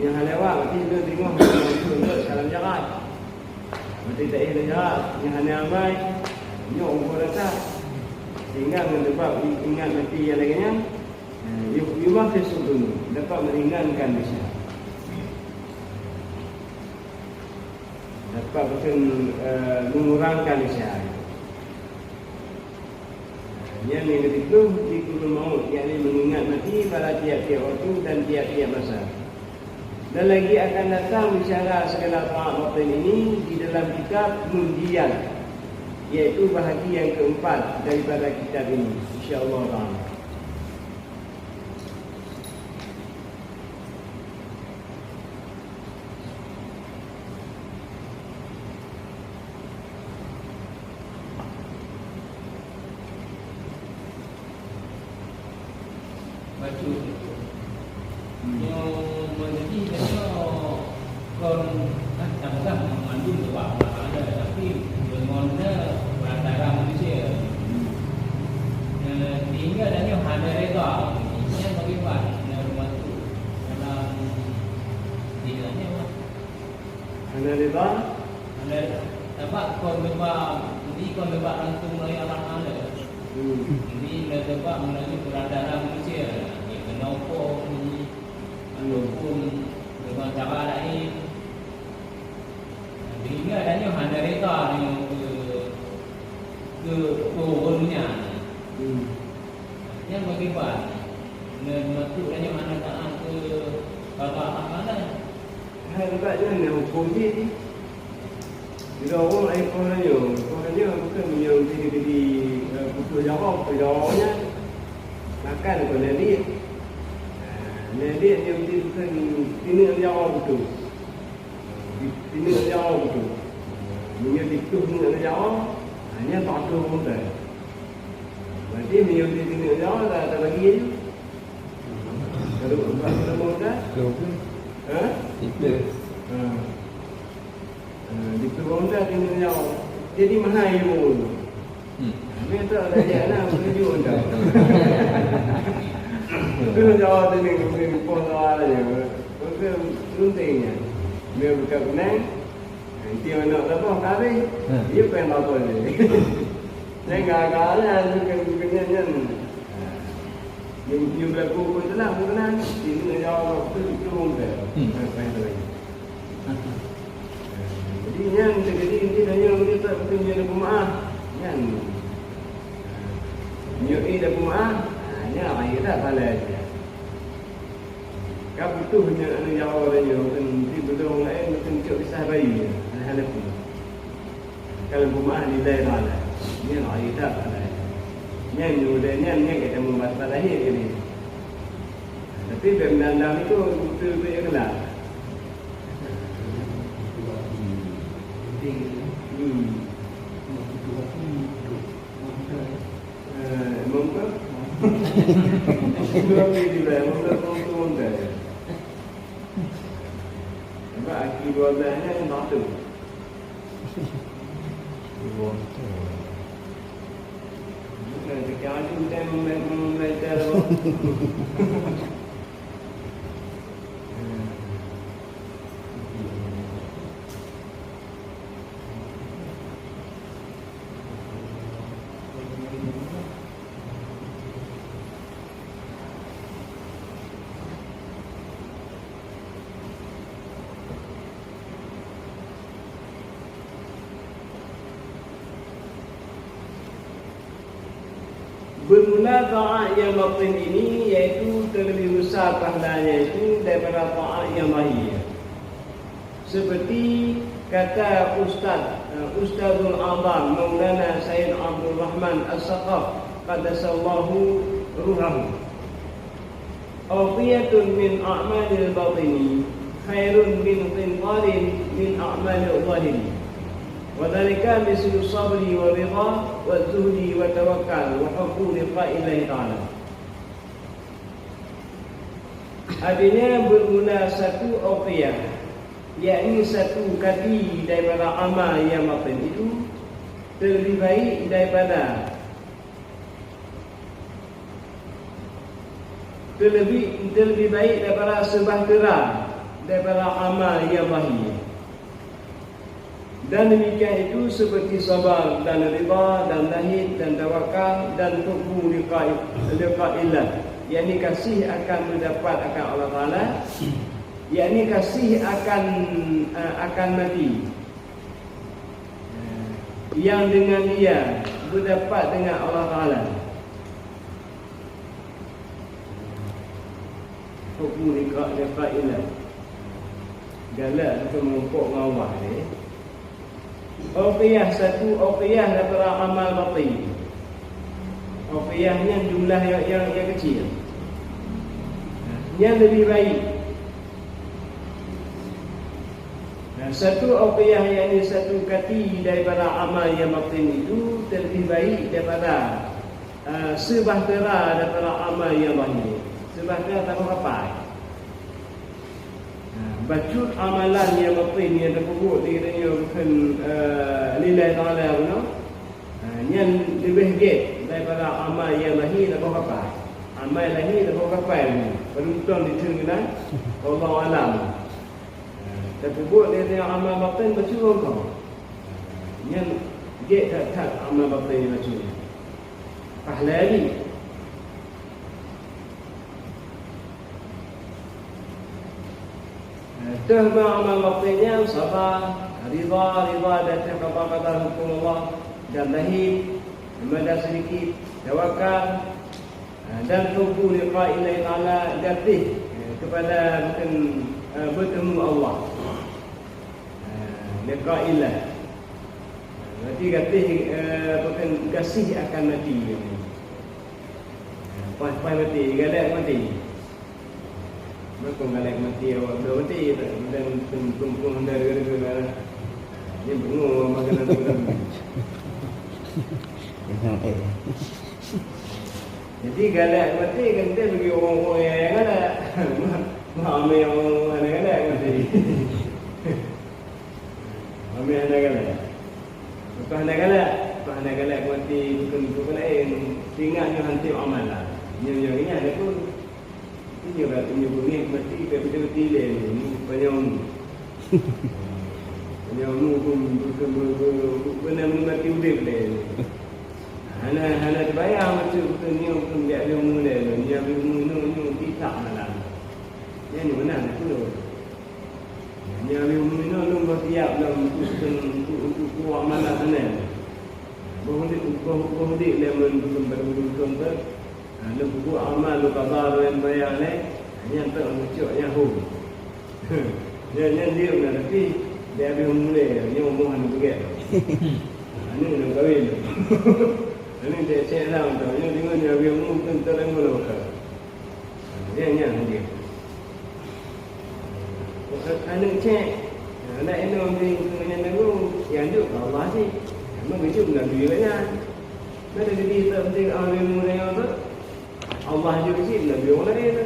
Yang lewat mesti dia tengok contoh salam jarak. Mesti tak ada jarak, yang hanya amai, nyok umur datang. Sehingga mendapat ingat mati yang lainnya, yumah kesudun dapat meringankan bisa. Dapat bukan mengurangkan bisa. Yang itu dzikrul maut, yakni mengingat mati pada tiap-tiap waktu dan tiap-tiap masa. Dan lagi akan datang bicara segala taat batin ini di dalam kitab Munjian, iaitu bahagian yang keempat daripada kitab ini, insya-Allah ta'ala. Baju yang menjadi kon tak mengandung sebab ada, tapi bagaimana antara manusia sehingga dan yang ada reda yang bagaimana rumah itu dalam dinanya Ada reda, ada sebab kon lebak langsung dari orang ada. Ini sebab melalui perantaraan manusia yang kenopong ini ataupun dengan cara lain sehingga adanya handa reka yang ke dunia yang bagaimana masuknya mana taat ke bapak mana hebatnya ni hukum ni. Bila orang lain korangnya bukan menyuruh diri pukul jawabnya makan ke Nabi. Nabi dia bukan ini jawab betul. Ini jawab betul. Dia dituh ni jawab hanya tak tahu pun dah. Nanti dia tengok jauh tak bagi je. Kalau buat muda, ha? Tiga. Di muda tengok jauh. Jadi mahal ibu. Mereka tak ada jalan menuju anda. Kena jawab dengan pola aja. Maka pentingnya. Dia buka benang. Dia nak apa kali? Dia pengen apa ni? Saya gagal bukan nyanyian. Dia berlaku pun tenang, bukan? Dia kena jawab tu muda. Apa yang lagi? Jadi yang jadi intinya dia tak bertanya dengan pemaaf. Yang nyoi dah pemaaf, hanya air dah balai dia. Kau butuh hanya anu jawab dia, mungkin betul orang lain mungkin cuk pisah bayi. Hal itu. Kalau pemaaf di daerah lah, ni air dah balai. Yang mudahnya kita membuat lahir ini. Tapi benda itu betul-betul yang kelak. Mungkin dua kali dah, mungkin dah. Sebab aki 12-nya yang tak tu. Bukan sekian tu kita membaca apa. Bermula ta'at yang batin ini iaitu terlebih besar pahalanya itu daripada ta'at yang lahir. Seperti kata Ustazul Azam Maulana Sayyid Abdul Rahman As-Saqaf qaddasallahu ruhahu. Awqiyatun min a'malil batini khairun min qintarin min a'malil zahiri. وذلك مثل الصبر والرضا والزهد والتوكل وحب لقاء الله تعالى. Artinya bermula satu awqiyah, yakni satu kati daripada amal yang batin itu terlebih baik daripada terlebih baik daripada sebahtera daripada amal yang zahir. Dan demikian itu seperti sabar dan rida dan lahid dan tawakal dan hubbu liqa'illah, yakni kasih akan mendapat akan Allah Taala, yakni kasih akan mati yang dengan dia berdapat dengan Allah Taala. Hubbu liqa'illah galak untuk mengumpuk ngawah ni. Awqiyah satu awqiyah daripada amal batin. Awqiyahnya jumlah yang kecil. Yang lebih baik. Satu awqiyah yakni satu kati daripada amal yang batin itu terlebih baik daripada sebahtera daripada amal yang zahir. Sebahtera tak apa. Bacut amalan yang batin yang tersebut dikiranya bukan lillahi ta'ala guna, yang lebih baik daripada amal yang lahir tak apa. Amal lahir tak apa ni. Penonton diterima Allah alam. Tersebut dia amal batin bacut kau. Yang baik tak amal batin bacut. Pahala ni. Tahma amal batinnya sabar, rida dan kata hukum Allah, dan lahir, memadai sedikit, tawakal, dan hubbu liqa'illah ta'ala, gatih kepada bukan bertemu Allah. Liqa'illah. Berarti gatih bukan kasih akan mati. Pas mati, galak mati. Mereka galak mati awak dah mati dan tumpung dari negara. Dia bengong makanan tu. Jadi galak mati kan dia bagi orang-orang yang galak. Ambil orang galak mati. Ambil anak galak. Bukan anak galak. Bukan anak galak mati bukan lain. Tinggalnya hanti amalan. Nyonya ini ada pun. Ini juga tunjuk ni mati betul-betul dia ni penyong. Penyong pun benar-benar mati udah dia. Hana terbayang macam ni pun dia ada umur dia. Dia ada umur tidak malam. Yang ni mana tu? Dia ada umur lu bersiap dalam untuk buat malam sana. Bahu dia lemon betul-betul tu. Lu buat amal lu kabar yang bayar ni. Yang tak muncul yang hu. Dia nak tapi dia ada umur dia. Dia umur hana begitu. Ini nak kahwin. Ini dia cek lah untuk ini dengan dia biar mungkin terang malu kan. Dia nyang dia. Anak cek, anak ini orang dengan nanggung yang tu Allah sih. Memang begitu nak biarnya. Nanti dia tak penting orang mulai apa? Allah juga sih nak biar orang lain.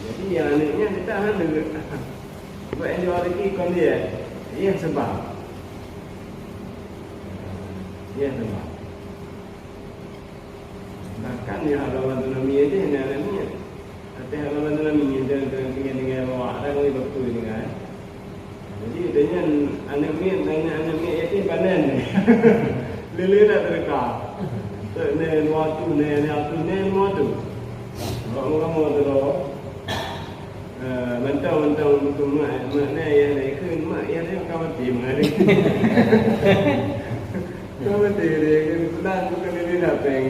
Jadi yang anaknya kita hendak. Sebab yang dia lagi kon dia, ia sebab. Ia sebab. Bahkan ya halaman tunami aja yang alaminya. Ada halaman tunami yang dengan bawa ada kali waktu dengan. Jadi dengan anak mi yatim panen. Lele dah terka. Ne waktu ne waktu. Orang tu mentang untuk makna yang lain kan mak yang lain kau mati mari. Kau mati dia kan bukan dia nak peng.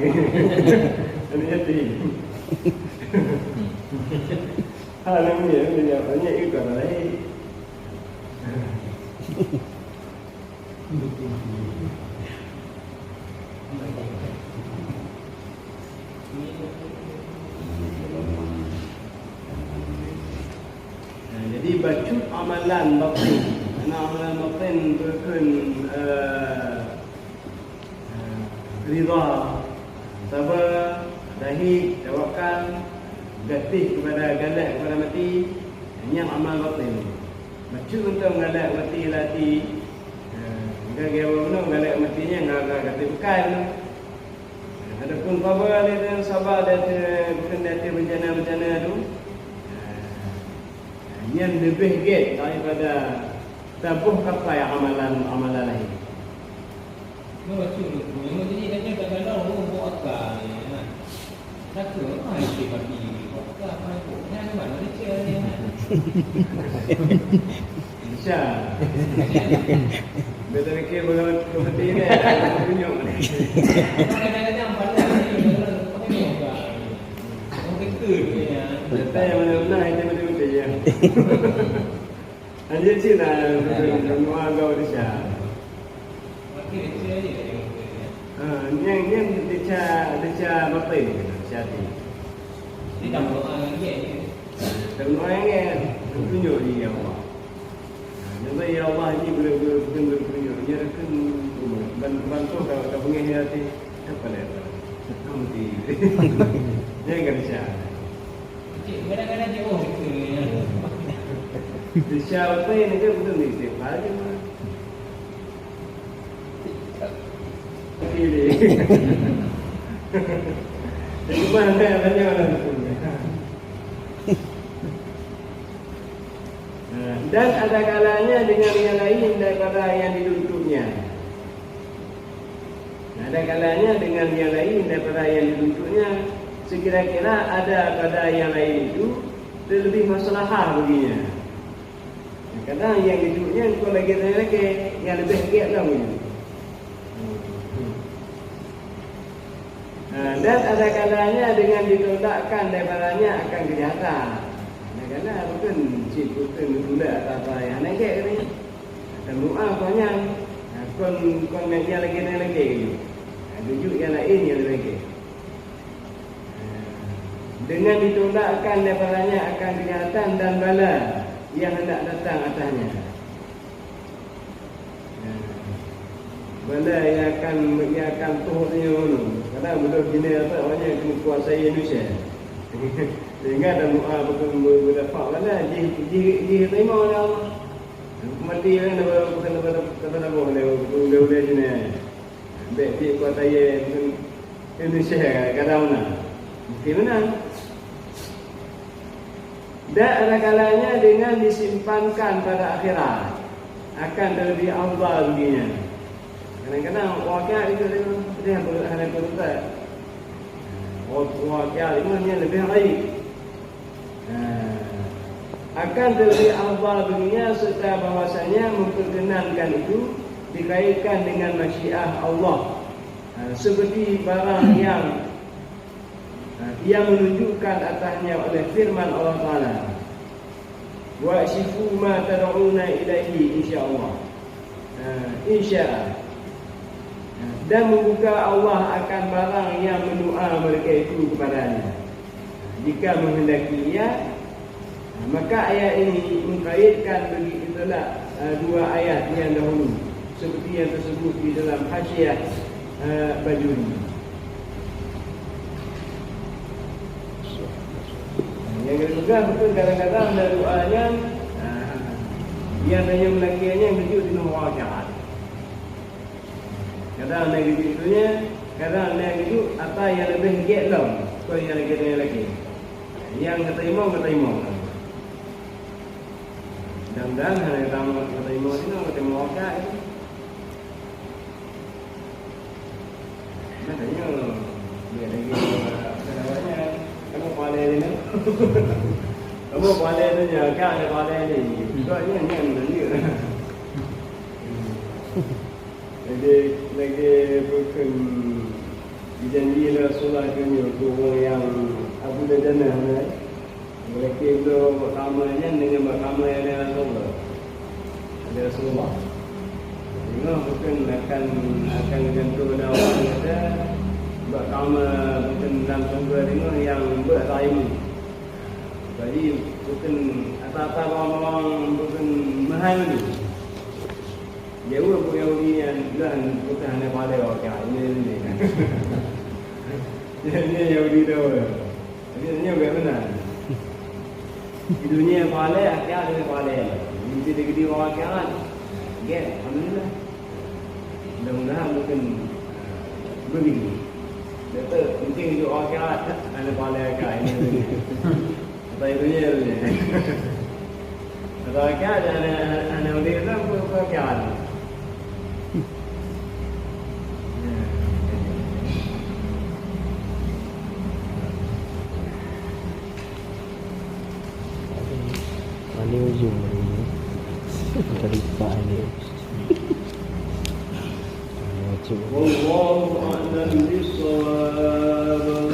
Ini jadi. Hal ni dia banyak itu kan lain. Jadi baca amalan batin. Amalan batin berkun ridha, sabar, dahik, tawakal, gatih kepada galak kepada mati. Yang amal batin. Baca untuk galak mati latih. Gaya mana galak matinya ngagak gatih bekal. Adapun sabar dan sabar dan berkendali bencana-bencana tu. Yang lebih gate daripada tabuh kapal amalan lain. Macam tu, memang jadi macam kadang-kadang orang buat akal ni kan. Tak ke, apa yang dia mati ni? Buat akal, apa yang buat? Yang mana Malaysia ni kan? Insya. Betul fikir bagaimana mati ni, ada tunjuk ni. Kadang-kadang pandai ni, orang buat. Orang kekal ni ya. Betul yang mana-mana, itu betul-betul ya. Anjir sih lah, semua kau Insya. Yang dia batin siati. Dia tak doa lagi. Semua yang tunjuk dia Allah. Nama ya Allah ni betul tunjuk. Dia akan bantu kau pengen hati apa dah. Kamu di. Jangan Insya. Kadang-kadang dia betul ni. Insya apa yang dia betul ni siapa aja mah. Ini. Jadi mana banyak orang tu. Dan ada kalanya dengan yang lain daripada yang dituntutnya. Ada kalanya dengan yang lain daripada yang dituntutnya. Sekira-kira ada pada yang lain itu lebih maslahah baginya. Kadang yang dituntutnya kau lagi yang lebih giat lah punya. Dan ada kalanya dengan ditolakkan daripadanya akan kejahatan. Kadang-kadang bukan cik bukan budak atau apa yang naik ni. Dan mu'ah banyak. Kon yang lagi. Tujuk yang lain yang lagi. Dengan ditolakkan daripadanya akan kejahatan dan bala yang hendak datang atasnya. Mana yang akan tuhutnya mana. Kadang betul gini apa banyak kena kuasai Indonesia. Ingat dan doa betul berdapat mana di terima oleh Allah. Mati kan bukan apa boleh gini. Baik kuasai Indonesia kadang mana. Mungkin menang. Dan ada kalanya dengan disimpankan pada akhirat akan lebih afdal begini. Kadang-kadang waqiah itu dia hanya berubah. Waqiah itu hanya lebih baik. Akan lebih afdal begini serta bahwasanya memperkenankan itu dikaitkan dengan masyiah Allah. Seperti barang yang menunjukkan atasnya oleh firman Allah Ta'ala, wa shifu ma tad'una ilaihi insyaallah, insya dan membuka Allah akan barang yang mendoa mereka itu kepadanya jika menghendaki ia. Maka ayat ini mengkaitkan begitulah dua ayat yang dahulu seperti yang tersebut di dalam Hasyiah Bajuri. Yang kedua betul kadang-kadang ada doanya yang hanya melakiannya yang kecil di nombor waqiah. Kadang ada gitunya, kadang ada gitu apa yang lebih gek lah. Kau yang lagi. Yang keterima. Dan hanya tamu keterima itu ketemu waqiah itu. Makanya dia lagi kadang-kadang kamu boleh ni. Kamu boleh tu je, kan ada boleh ni. Soalnya ni yang dia. Lagi bukan dijanji Rasulullah itu orang yang Abu Dajanah ni. Mereka itu berkamanya dengan berkamah yang ada Rasulullah. Ada Rasulullah. Ini bukan akan gantung pada orang kata berkamah bukan dalam sumber ini yang bertaimu. Jadi bukan apa-apa orang bukan mahal ni. Jauh Yahudi yang dan bukan hanya pada orang ini. Ini Yahudi tu. Ini benar. Di dunia pahala, akhirat ada pahala. Mesti digedi orang akhirat. Get, alhamdulillah. Mudah-mudahan bukan begini. Betul, mungkin hidup orang akhirat ada pahala akhirat ini. Apa dunia tu je. Kalau akhirat ada udah tu apa akhirat. Ni ujung ni. Kita lipat ni. Wallahu a'lam bis-shawab.